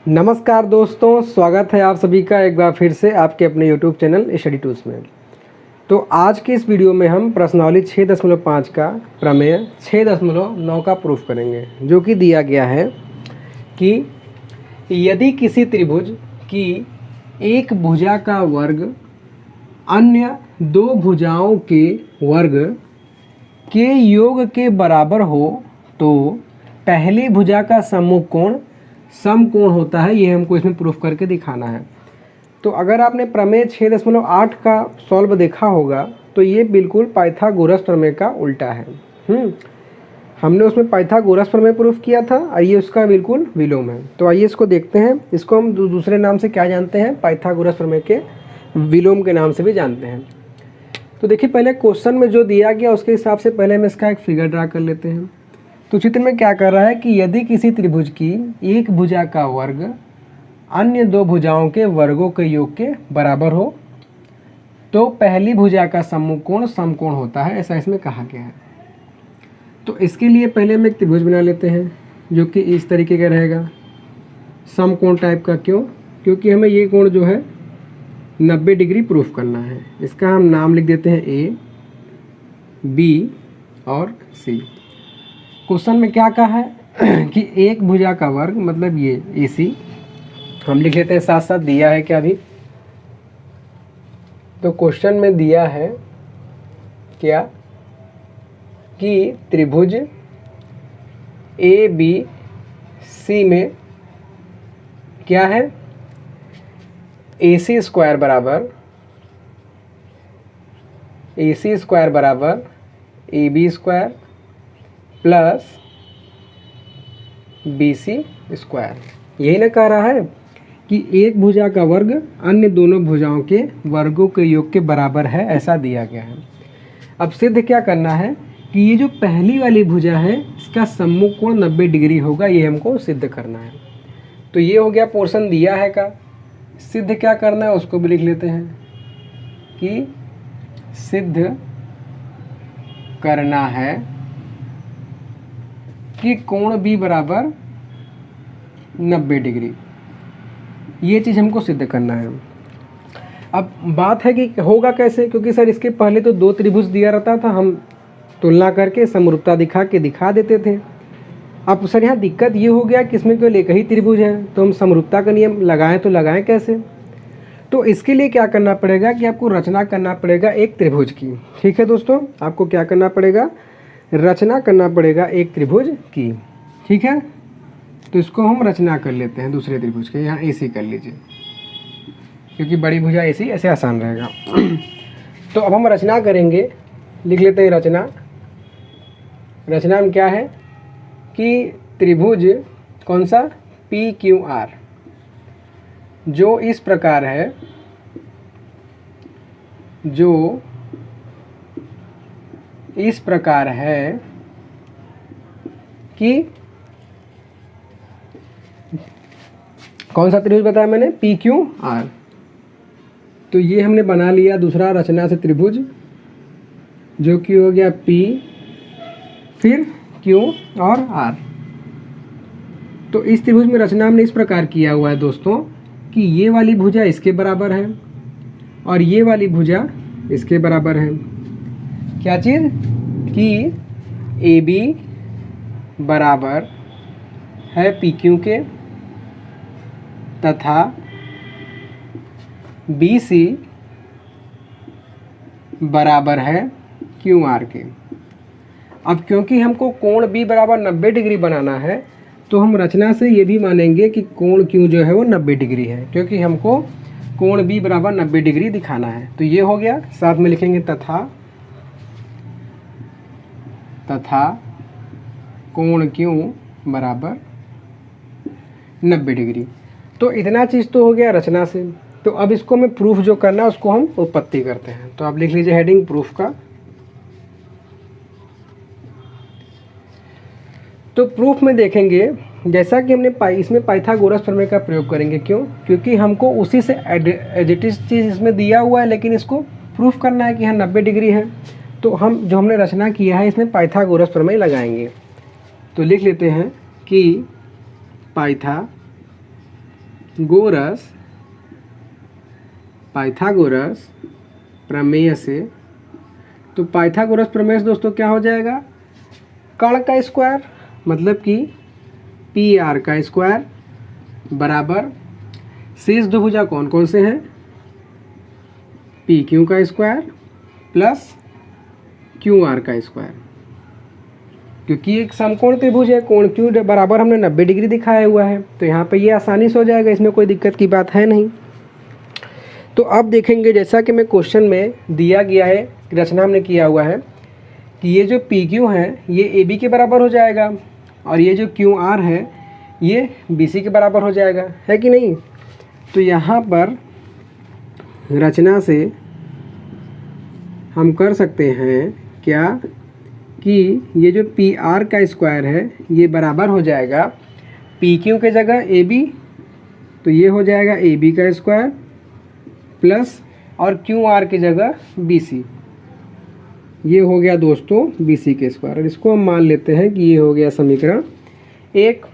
नमस्कार दोस्तों, स्वागत है आप सभी का एक बार फिर से आपके अपने YouTube चैनल स्टडी टूल्स में। तो आज के इस वीडियो में हम प्रश्नावली 6.5 का प्रमेय 6.9 का प्रूफ करेंगे, जो कि दिया गया है कि यदि किसी त्रिभुज की एक भुजा का वर्ग अन्य दो भुजाओं के वर्ग के योग के बराबर हो तो पहली भुजा का सम्मुख कोण समकोण होता है। ये हमको इसमें प्रूफ करके दिखाना है। तो अगर आपने प्रमेय 6.8 का सॉल्व देखा होगा तो ये बिल्कुल पाइथागोरस प्रमेय का उल्टा है। हमने उसमें पाइथागोरस प्रमेय प्रूफ किया था और ये उसका बिल्कुल विलोम है। तो आइए इसको देखते हैं। इसको हम दूसरे नाम से क्या जानते हैं, पाइथागोरस प्रमेय के विलोम के नाम से भी जानते हैं। तो देखिए, पहले क्वेश्चन में जो दिया गया उसके हिसाब से पहले हम इसका एक फिगर ड्रा कर लेते हैं। तो चित्र में क्या कर रहा है कि यदि किसी त्रिभुज की एक भुजा का वर्ग अन्य दो भुजाओं के वर्गों के योग के बराबर हो तो पहली भुजा का सम्मुख कोण समकोण होता है, ऐसा इसमें कहा गया है। तो इसके लिए पहले हम एक त्रिभुज बना लेते हैं जो कि इस तरीके का रहेगा, समकोण टाइप का। क्यों? क्योंकि हमें ये कोण जो है 90 डिग्री प्रूफ करना है। इसका हम नाम लिख देते हैं ए, बी और सी। क्वेश्चन में क्या कहा है कि एक भुजा का वर्ग, मतलब ये AC हम लिख लेते हैं, साथ साथ दिया है क्या अभी। तो क्वेश्चन में दिया है क्या कि त्रिभुज ABC में क्या है, AC स्क्वायर बराबर AB square plus BC square. यही ना कह रहा है कि एक भुजा का वर्ग अन्य दोनों भुजाओं के वर्गों के योग के बराबर है, ऐसा दिया गया है। अब सिद्ध क्या करना है कि ये जो पहली वाली भुजा है इसका सम्मुख कोण 90 डिग्री होगा, ये हमको सिद्ध करना है। तो ये हो गया पोर्शन दिया है का। सिद्ध क्या करना है उसको भी लिख लेते हैं कि सिद्ध करना है कि कोण B बराबर 90 डिग्री। ये चीज़ हमको सिद्ध करना है। अब बात है कि होगा कैसे, क्योंकि सर इसके पहले तो दो त्रिभुज दिया रहता था, हम तुलना करके समरूपता दिखा देते थे। अब सर यहाँ दिक्कत ये हो गया कि इसमें केवल एक ही त्रिभुज है, तो हम समरूपता का नियम लगाएं तो लगाएं कैसे। तो इसके लिए क्या करना पड़ेगा कि आपको रचना करना पड़ेगा एक त्रिभुज की। ठीक है दोस्तों, आपको क्या करना पड़ेगा, रचना करना पड़ेगा एक त्रिभुज की। ठीक है, तो इसको हम रचना कर लेते हैं दूसरे त्रिभुज के। यहाँ AC कर लीजिए क्योंकि बड़ी भुजा AC, ऐसे आसान रहेगा। तो अब हम रचना करेंगे, लिख लेते हैं रचना। रचना में क्या है कि त्रिभुज कौन सा, PQR, जो इस प्रकार है, जो इस प्रकार है कि कौन सा त्रिभुज बताया मैंने, PQR। तो ये हमने बना लिया दूसरा रचना से त्रिभुज, जो कि हो गया P फिर Q और R। तो इस त्रिभुज में रचना हमने इस प्रकार किया हुआ है दोस्तों कि ये वाली भुजा इसके बराबर है और ये वाली भुजा इसके बराबर है। क्या चीज़ कि AB बराबर है PQ के तथा BC बराबर है QR के। अब क्योंकि हमको कोण B बराबर 90 डिग्री बनाना है तो हम रचना से ये भी मानेंगे कि कोण Q जो है वो 90 डिग्री है, क्योंकि हमको कोण B बराबर 90 डिग्री दिखाना है। तो ये हो गया, साथ में लिखेंगे तथा कोण Q बराबर 90 डिग्री। तो इतना चीज़ तो हो गया रचना से। तो अब इसको हमें प्रूफ जो करना है उसको हम उत्पत्ति करते हैं। तो आप लिख लीजिए हेडिंग प्रूफ का। तो प्रूफ में देखेंगे जैसा कि हमने इसमें पाइथागोरस प्रमेय का प्रयोग करेंगे। क्यों? क्योंकि हमको उसी से एडिटिव चीज़ इसमें दिया हुआ है, लेकिन इसको प्रूफ करना है कि हाँ 90 डिग्री है। तो हम जो हमने रचना किया है इसमें पाइथागोरस प्रमेय लगाएंगे। तो लिख लेते हैं कि पाइथागोरस प्रमेय से, तो पाइथागोरस प्रमेय से दोस्तों क्या हो जाएगा, कर्ण का स्क्वायर मतलब कि पी आर का स्क्वायर बराबर शेष दो भुजा कौन कौन से हैं, पी क्यू का स्क्वायर प्लस क्यू आर का स्क्वायर। क्योंकि एक समकोण त्रिभुज है, कोण क्यू बराबर हमने 90 डिग्री दिखाया हुआ है, तो यहाँ पे ये आसानी से हो जाएगा, इसमें कोई दिक्कत की बात है नहीं। तो अब देखेंगे जैसा कि मैं क्वेश्चन में दिया गया है, रचना हमने किया हुआ है कि ये जो पी क्यू है ये ए बी के बराबर हो जाएगा और ये जो क्यू आर है ये बी सी के बराबर हो जाएगा, है कि नहीं। तो यहाँ पर रचना से हम कर सकते हैं क्या कि ये जो पी आर का स्क्वायर है ये बराबर हो जाएगा पी क्यू के जगह ए बी, तो ये हो जाएगा ए बी का स्क्वायर प्लस और क्यू आर की जगह बी सी, ये हो गया दोस्तों बी सी के स्क्वायर। और इसको हम मान लेते हैं कि ये हो गया समीकरण 1।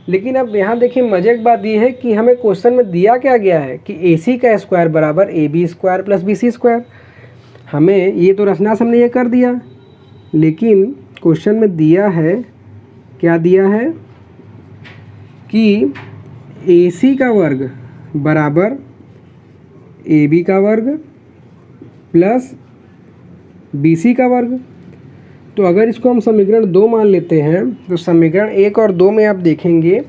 लेकिन अब यहाँ देखिए मजे की बात ये है कि हमें क्वेश्चन में दिया क्या गया है कि ए सी का स्क्वायर बराबर A B square plus B C square. हमें ये तो रचना से हमने ये कर दिया, लेकिन क्वेश्चन में दिया है, क्या दिया है कि ए सी का वर्ग बराबर ए बी का वर्ग प्लस बी सी का वर्ग। तो अगर इसको हम समीकरण 2 मान लेते हैं तो समीकरण 1 और 2 में आप देखेंगे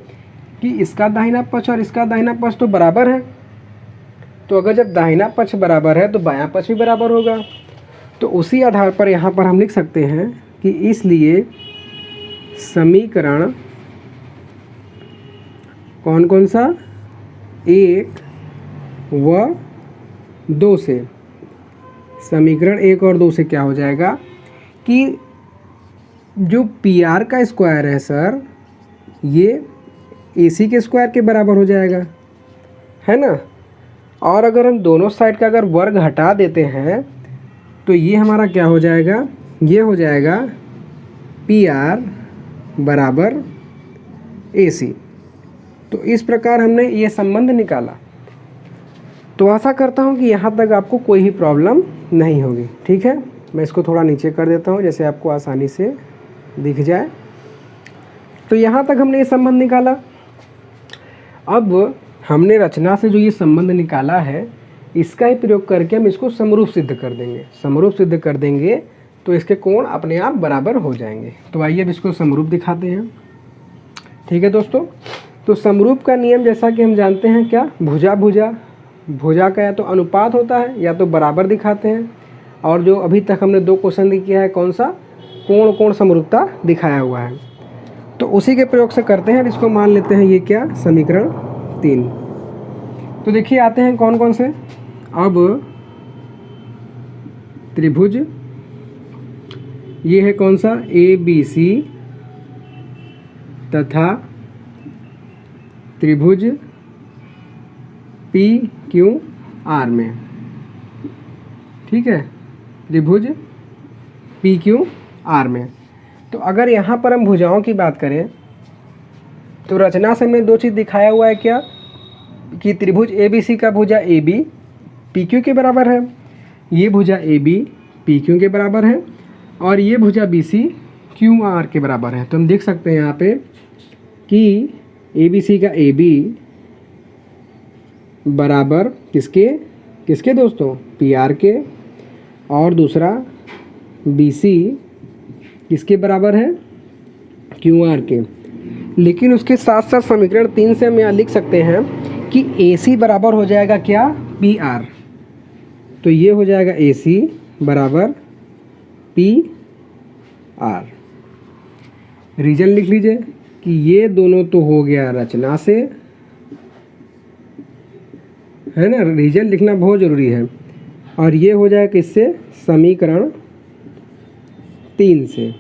कि इसका दाहिना पक्ष और इसका दाहिना पक्ष तो बराबर है। तो अगर जब दाहिना पक्ष बराबर है तो बायां पक्ष भी बराबर होगा। तो उसी आधार पर यहाँ पर हम लिख सकते हैं कि इसलिए समीकरण कौन कौन सा, 1 व 2 से, समीकरण 1 और 2 से क्या हो जाएगा कि जो पी आर का स्क्वायर है सर ये ए सी के स्क्वायर के बराबर हो जाएगा, है ना। और अगर हम दोनों साइड का अगर वर्ग हटा देते हैं तो ये हमारा क्या हो जाएगा, ये हो जाएगा पी आर बराबर ए सी। तो इस प्रकार हमने ये संबंध निकाला। तो आशा करता हूँ कि यहाँ तक आपको कोई ही प्रॉब्लम नहीं होगी, ठीक है। मैं इसको थोड़ा नीचे कर देता हूँ जैसे आपको आसानी से दिख जाए। तो यहाँ तक हमने ये संबंध निकाला। अब हमने रचना से जो ये संबंध निकाला है इसका ही प्रयोग करके हम इसको समरूप सिद्ध कर देंगे। समरूप सिद्ध कर देंगे तो इसके कोण अपने आप बराबर हो जाएंगे। तो आइए अब इसको समरूप दिखाते हैं, ठीक है दोस्तों। तो समरूप का नियम जैसा कि हम जानते हैं क्या, भुजा का या तो अनुपात होता है या तो बराबर दिखाते हैं। और जो अभी तक हमने 2 क्वेश्चन किया है कौन सा, कोण समरूपता दिखाया हुआ है। तो उसी के प्रयोग से करते हैं। इसको मान लेते हैं ये क्या, समीकरण 3। तो देखिए आते हैं कौन कौन से। अब त्रिभुज ये है कौन सा, ए बी सी तथा त्रिभुज पी क्यू आर में, ठीक है, त्रिभुज पी क्यू आर में। तो अगर यहाँ पर हम भुजाओं की बात करें तो रचना से हमने 2 चीज़ दिखाया हुआ है क्या, कि त्रिभुज ए बी सी का भुजा ए बी पी क्यू के बराबर है, ये भुजा ए बी पी क्यू के बराबर है, और ये भुजा बी सी क्यू आर के बराबर है। तो हम देख सकते हैं यहाँ पे कि ए बी सी का ए बी बराबर किसके दोस्तों, पी आर के, और दूसरा बी सी किसके बराबर है, क्यू आर के। लेकिन उसके साथ साथ समीकरण 3 से हम यहाँ लिख सकते हैं कि ए सी बराबर हो जाएगा क्या, पी आर। तो ये हो जाएगा ए सी बराबर पी आर। रीजन लिख लीजिए कि ये दोनों तो हो गया रचना से, है ना, रीजन लिखना बहुत ज़रूरी है। और ये हो जाएगा किससे, समीकरण 3 से।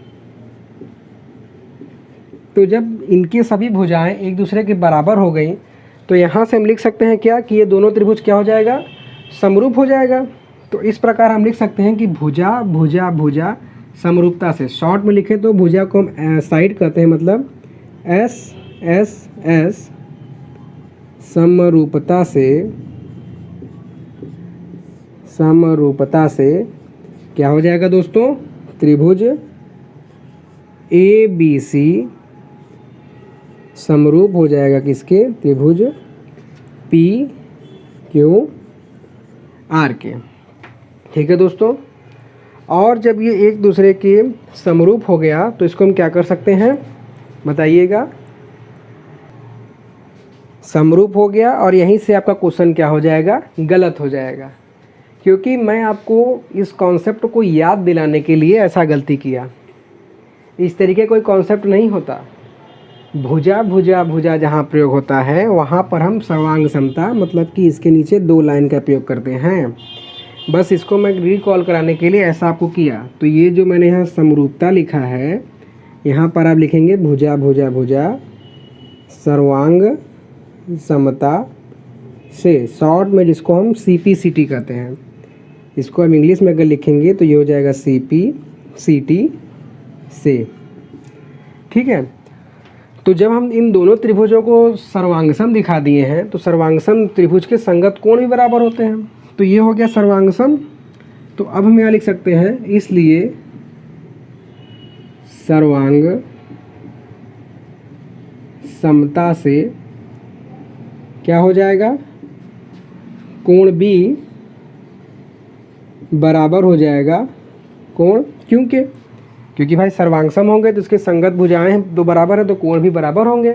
तो जब इनके सभी भुजाएं एक दूसरे के बराबर हो गई तो यहाँ से हम लिख सकते हैं क्या, कि ये दोनों त्रिभुज क्या हो जाएगा, समरूप हो जाएगा। तो इस प्रकार हम लिख सकते हैं कि भुजा भुजा भुजा समरूपता से, शॉर्ट में लिखें तो भुजा को हम साइड कहते हैं, मतलब एस एस एस समरूपता से क्या हो जाएगा दोस्तों, त्रिभुज ABC समरूप हो जाएगा किसके, त्रिभुज PQR के। ठीक है दोस्तों। और जब ये एक दूसरे के समरूप हो गया तो इसको हम क्या कर सकते हैं बताइएगा, समरूप हो गया और यहीं से आपका क्वेश्चन क्या हो जाएगा, गलत हो जाएगा। क्योंकि मैं आपको इस कॉन्सेप्ट को याद दिलाने के लिए ऐसा गलती किया। इस तरीके कोई कॉन्सेप्ट नहीं होता। भुजा भुजा भुजा जहाँ प्रयोग होता है वहाँ पर हम सर्वांग समता मतलब कि इसके नीचे 2 लाइन का प्रयोग करते हैं। बस इसको मैं रिकॉल कराने के लिए ऐसा आपको किया। तो ये जो मैंने यहाँ समरूपता लिखा है, यहाँ पर आप लिखेंगे भुजा भुजा भुजा सर्वांग समता से, शॉर्ट में जिसको हम CPCT कहते हैं। इसको हम इंग्लिश में अगर लिखेंगे तो ये हो जाएगा CPCT से। ठीक है। तो जब हम इन दोनों त्रिभुजों को सर्वांगसम दिखा दिए हैं तो सर्वांगसम त्रिभुज के संगत कोण भी बराबर होते हैं। तो ये हो गया सर्वांगसम। तो अब हम यहाँ लिख सकते हैं, इसलिए सर्वांग समता से क्या हो जाएगा, कोण B बराबर हो जाएगा कोण, क्योंकि भाई सर्वांगसम होंगे तो इसके संगत भुजाएं हैं तो बराबर है, तो कोण भी बराबर होंगे।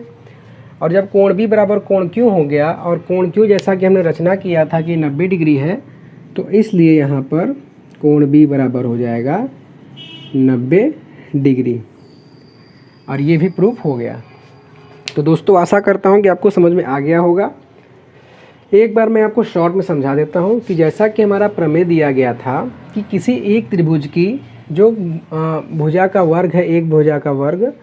और जब कोण B बराबर कोण Q हो गया, और कोण Q जैसा कि हमने रचना किया था कि 90 डिग्री है, तो इसलिए यहाँ पर कोण B बराबर हो जाएगा 90 डिग्री। और ये भी प्रूफ हो गया। तो दोस्तों आशा करता हूँ कि आपको समझ में आ गया होगा। एक बार मैं आपको शॉर्ट में समझा देता हूँ कि जैसा कि हमारा प्रमेय दिया गया था कि किसी एक त्रिभुज की जो भुजा का वर्ग है, एक भुजा का वर्ग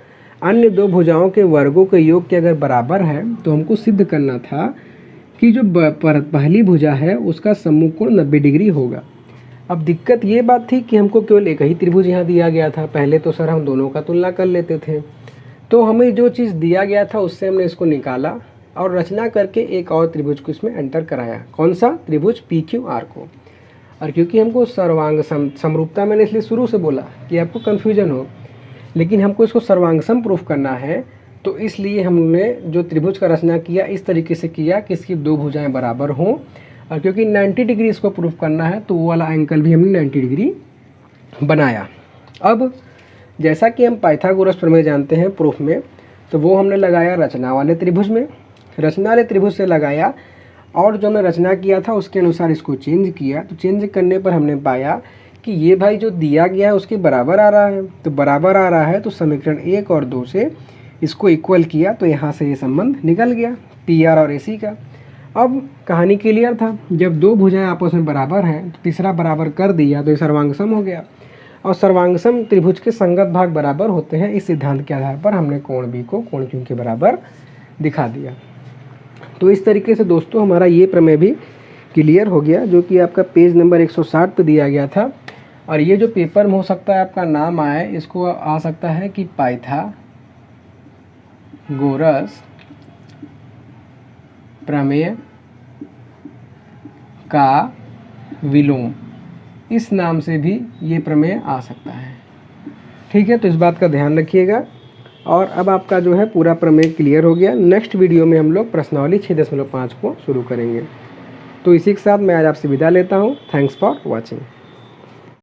अन्य 2 भुजाओं के वर्गों के योग के अगर बराबर है तो हमको सिद्ध करना था कि जो पहली भुजा है उसका सम्मुख कोण 90 डिग्री होगा। अब दिक्कत ये बात थी कि हमको केवल एक ही त्रिभुज यहाँ दिया गया था। पहले तो सर हम दोनों का तुलना कर लेते थे, तो हमें जो चीज़ दिया गया था उससे हमने इसको निकाला और रचना करके एक और त्रिभुज को इसमें एंटर कराया। कौन सा त्रिभुज PQR को। और क्योंकि हमको सर्वांग समरूपता मैंने इसलिए शुरू से बोला कि आपको कन्फ्यूजन हो, लेकिन हमको इसको सर्वांगसम प्रूफ करना है, तो इसलिए हमने जो त्रिभुज का रचना किया इस तरीके से किया कि इसकी 2 भुजाएं बराबर हों। और क्योंकि 90 डिग्री इसको प्रूफ करना है तो वो वाला एंगल भी हमने 90 डिग्री बनाया। अब जैसा कि हम पाइथागोरस प्रमेय जानते हैं प्रूफ में, तो वो हमने लगाया रचना वाले त्रिभुज में, रचना वाले त्रिभुज से लगाया और जो हमने रचना किया था उसके अनुसार इसको चेंज किया। तो चेंज करने पर हमने पाया कि ये भाई जो दिया गया है उसके बराबर आ रहा है। तो बराबर आ रहा है तो समीकरण 1 और 2 से इसको इक्वल किया, तो यहाँ से ये संबंध निकल गया PR और AC का। अब कहानी क्लियर था। जब 2 भुजाएं आपस में बराबर हैं तो तीसरा बराबर कर दिया तो ये सर्वांगसम हो गया। और सर्वांगसम त्रिभुज के संगत भाग बराबर होते हैं। इस सिद्धांत के आधार पर हमने कोण B को कोण Q के बराबर दिखा दिया। तो इस तरीके से दोस्तों हमारा ये प्रमेय भी क्लियर हो गया, जो कि आपका पेज नंबर 160 पे दिया गया था। और ये जो पेपर में हो सकता है आपका नाम आए, इसको आ सकता है कि पाइथागोरस प्रमेय का विलोम, इस नाम से भी ये प्रमेय आ सकता है। ठीक है, तो इस बात का ध्यान रखिएगा। और अब आपका जो है पूरा प्रमेय क्लियर हो गया। नेक्स्ट वीडियो में हम लोग प्रश्नावली 6.5 को शुरू करेंगे। तो इसी के साथ मैं आज आपसे विदा लेता हूँ। Thanks for watching.